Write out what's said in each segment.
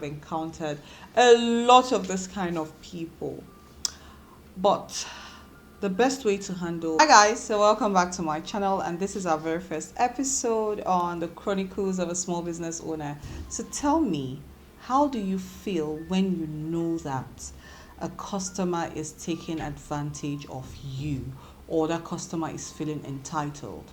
encountered a lot of this kind of people, but the best way to handle. Hi guys, so welcome back to my channel, and this is our very first episode on the Chronicles of a Small Business Owner. So tell me, how do you feel when you know that a customer is taking advantage of you, or that customer is feeling entitled?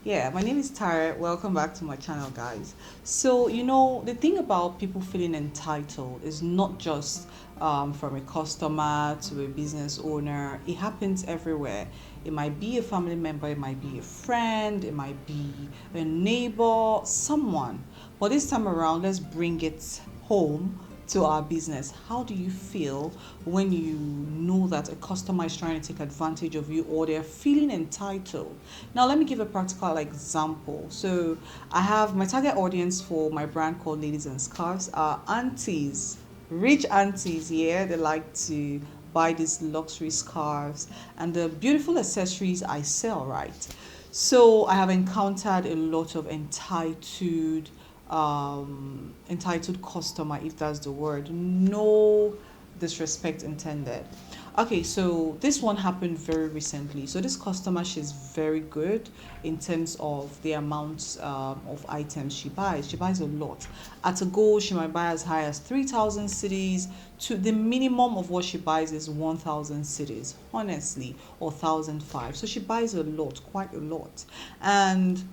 Yeah, my name is Tare. Welcome back to my channel, guys. So, the thing about people feeling entitled is not just from a customer to a business owner, it happens everywhere. It might be a family member, it might be a friend, it might be a neighbor, someone. But this time around, let's bring it home to our business. How do you feel when you know that a customer is trying to take advantage of you, or they're feeling entitled? Now, let me give a practical example. So, I have my target audience for my brand called Ladies and Scarves are aunties, rich aunties. Yeah, they like to buy these luxury scarves and the beautiful accessories I sell, right? So, I have encountered a lot of entitled customer, if that's the word. No disrespect intended. Okay, so this one happened very recently. So this customer, she's very good in terms of the amount of items she buys. She buys a lot. At a go, she might buy as high as 3,000 cities. To the minimum of what she buys is 1,000 cities, honestly, or 1,005. So she buys a lot, quite a lot. And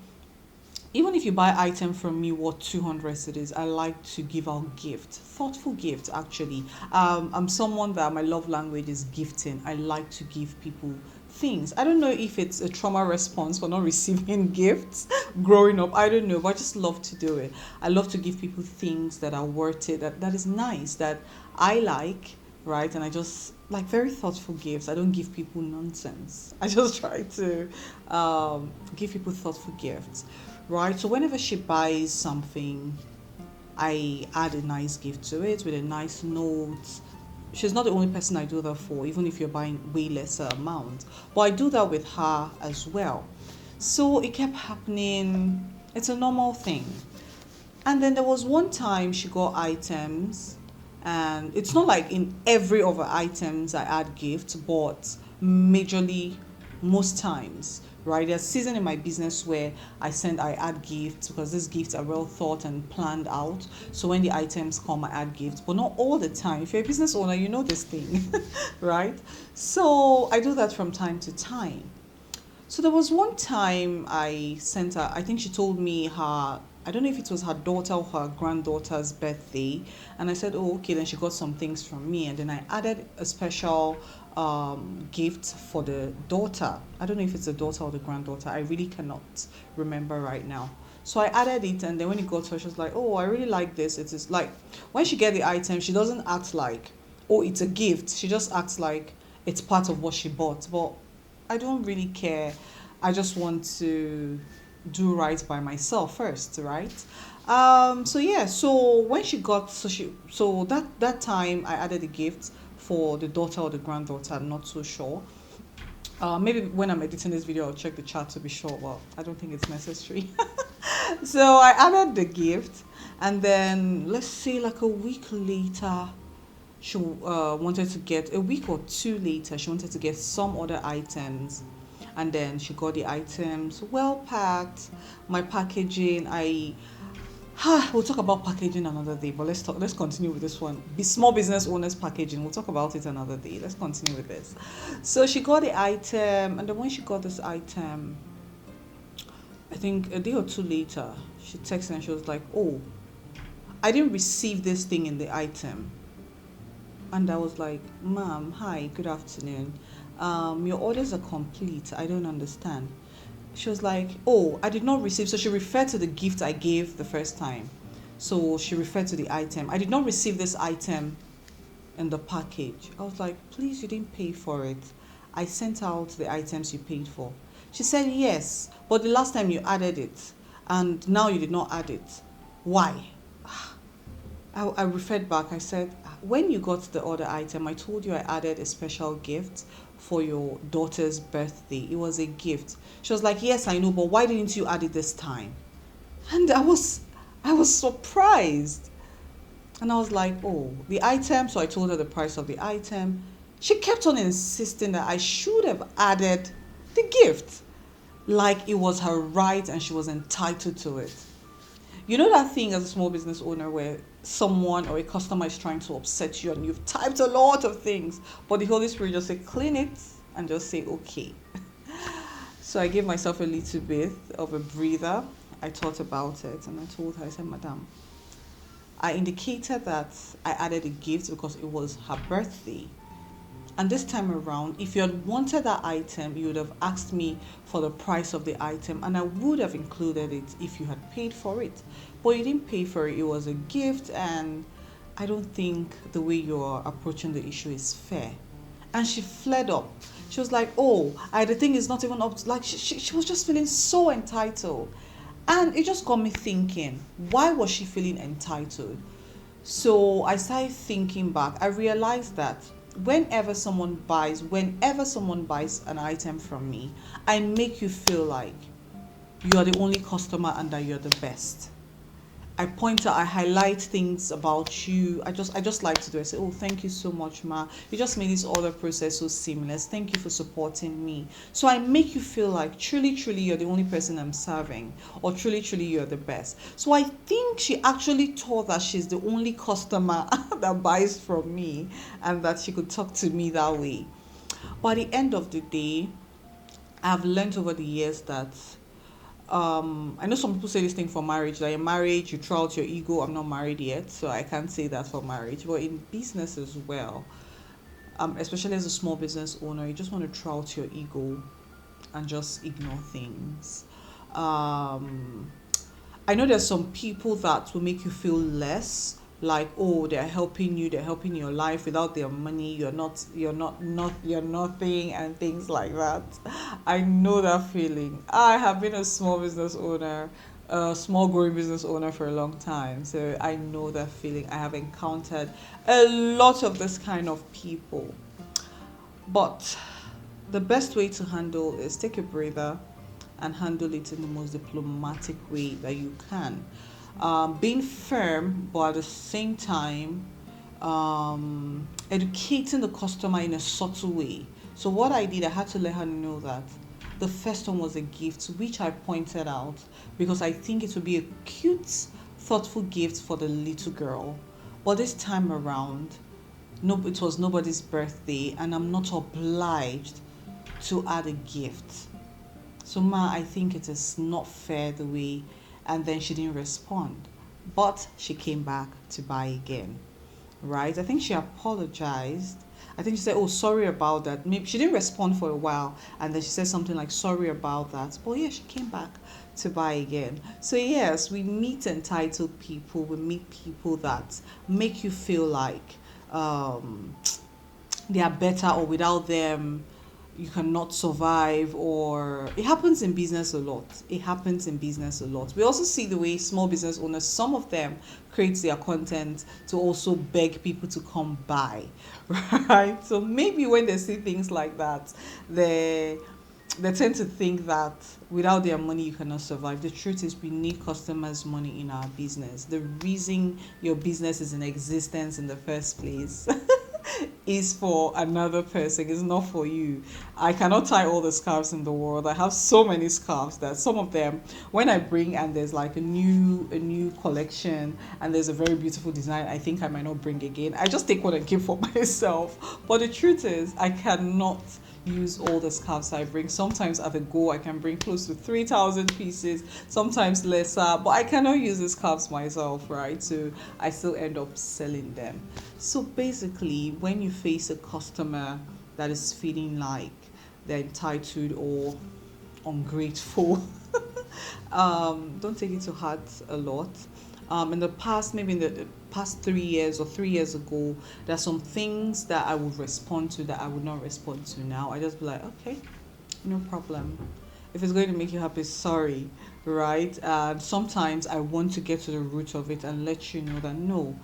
even if you buy item from me worth 200 cities, I like to give out gift, thoughtful gift. Actually, I'm someone that my love language is gifting. I like to give people things. I don't know if it's a trauma response for not receiving gifts growing up, I don't know, but I just love to do it. I love to give people things that are worth it, that is nice, that I like, right? And I just like very thoughtful gifts. I don't give people nonsense. I just try to give people thoughtful gifts, right? So whenever she buys something, I add a nice gift to it with a nice note. She's not the only person I do that for, even if you're buying way lesser amount. But I do that with her as well. So it kept happening. It's a normal thing. And then there was one time she got items, and it's not like in every other items I add gifts, but majorly most times, right? There's a season in my business where I add gifts because these gifts are well thought and planned out. So when the items come, I add gifts, but not all the time. If you're a business owner, you know this thing, right? So I do that from time to time. So there was one time I sent her, I think she told me I don't know if it was her daughter or her granddaughter's birthday. And I said, oh, okay, then she got some things from me. And then I added a special gift for the daughter. I don't know if it's the daughter or the granddaughter. I really cannot remember right now. So I added it, and then when it got to her, she was like, oh, I really like this. It is like, when she get the item, she doesn't act like, oh, it's a gift. She just acts like it's part of what she bought. But I don't really care. I just want to do right by myself first, right? So yeah, so when she got so that time I added a gift for the daughter or the granddaughter, I'm not so sure. Maybe when I'm editing this video I'll check the chat to be sure, but I don't think it's necessary. So I added the gift, and then let's say like a week later, she wanted to get, a week or two later, she wanted to get some other items. And then she got the items well packed. My packaging, we'll talk about packaging another day, but let's continue with this one. Small business owners packaging, we'll talk about it another day. Let's continue with this. So she got the item, and then when she got this item, I think a day or two later, she texted and she was like, oh, I didn't receive this thing in the item. And I was like, ma'am, hi, good afternoon. Your orders are complete. I don't understand. She was like, oh, I did not receive. So she referred to the gift I gave the first time. So she referred to the item. I did not receive this item in the package. I was like, please, you didn't pay for it. I sent out the items you paid for. She said, yes, but the last time you added it, and now you did not add it. Why? I referred back. I said, when you got the other item, I told you I added a special gift for your daughter's birthday. It was a gift. She was like, yes, I know, but why didn't you add it this time? And I was surprised. And I was like, oh, the item. So I told her the price of the item. She kept on insisting that I should have added the gift, like it was her right and she was entitled to it. You know that thing as a small business owner where someone or a customer is trying to upset you and you've typed a lot of things, but the Holy Spirit just say, clean it and just say, okay. So I gave myself a little bit of a breather. I thought about it and I told her, I said, Madam, I indicated that I added a gift because it was her birthday. And this time around, if you had wanted that item, you would have asked me for the price of the item, and I would have included it if you had paid for it. But you didn't pay for it, it was a gift, and I don't think the way you're approaching the issue is fair. And she fled up. She was like, oh, the thing is not even up to, like, she was just feeling so entitled. And it just got me thinking, why was she feeling entitled? So I started thinking back. I realized that whenever someone buys an item from me, I make you feel like you are the only customer and that you're the best. I point out, I highlight things about you. I just like to do. I say, oh, thank you so much, ma. You just made this other process so seamless. Thank you for supporting me. So I make you feel like truly, truly you're the only person I'm serving, or truly, truly you're the best. So I think she actually thought that she's the only customer that buys from me and that she could talk to me that way. But at the end of the day, I've learned over the years that I know some people say this thing for marriage, that in marriage you throw out your ego. I'm not married yet, so I can't say that for marriage. But in business as well, especially as a small business owner, you just want to throw out your ego and just ignore things. Um, I know there's some people that will make you feel less, like, oh, they're helping your life. Without their money you're nothing, and things like that. I know that feeling. I have been a small business owner, a small growing business owner for a long time, so I know that feeling. I have encountered a lot of this kind of people. But the best way to handle is take a breather and handle it in the most diplomatic way that you can. Being firm, but at the same time, educating the customer in a subtle way. So, what I did, I had to let her know that the first one was a gift, which I pointed out because I think it would be a cute, thoughtful gift for the little girl. But this time around, no, it was nobody's birthday, and I'm not obliged to add a gift. So, ma, I think it is not fair the way. And then she didn't respond, but she came back to buy again, right? I think she apologized. I think she said, oh, sorry about that. Maybe she didn't respond for a while, and then she said something like, sorry about that. But yeah, she came back to buy again. So yes, we meet entitled people. We meet people that make you feel like um, they are better, or without them you cannot survive. Or it happens in business a lot. We also see the way small business owners, some of them create their content to also beg people to come buy. Right? So maybe when they see things like that, they they tend to think that without their money you cannot survive. The truth is we need customers' money in our business. The reason your business is in existence in the first place is for another person, it's not for you. I cannot tie all the scarves in the world. I have so many scarves that some of them, when I bring and there's like a new collection and there's a very beautiful design, I think I might not bring again. I just take one and keep for myself. But the truth is I cannot use all the scarves I bring. Sometimes at a go I can bring close to 3,000 pieces, sometimes lesser, but I cannot use the scarves myself, right? So I still end up selling them. So basically, when you face a customer that is feeling like they're entitled or ungrateful, don't take it to heart a lot. In the past, maybe in the past 3 years or 3 years ago, there are some things that I would respond to that I would not respond to now. I just be like, okay, no problem. If it's going to make you happy, sorry, right? And sometimes I want to get to the root of it and let you know that no,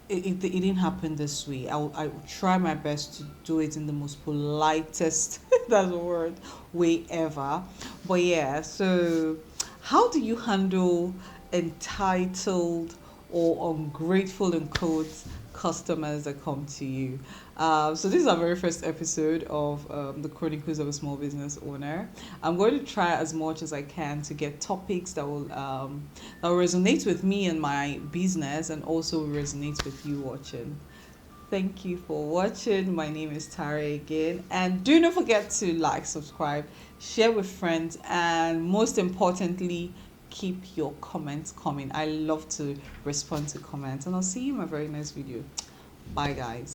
it didn't happen this way. I will try my best to do it in the most politest, that's the word, way ever. But yeah, so how do you handle entitled or ungrateful in quotes customers that come to you. So this is our very first episode of the Chronicles of a Small Business Owner. I'm going to try as much as I can to get topics that will resonate with me and my business, and also resonate with you watching. Thank you for watching. My name is Tare again. And do not forget to like, subscribe, share with friends, and most importantly, keep your comments coming. I love to respond to comments. And I'll see you in my very next video. Bye, guys.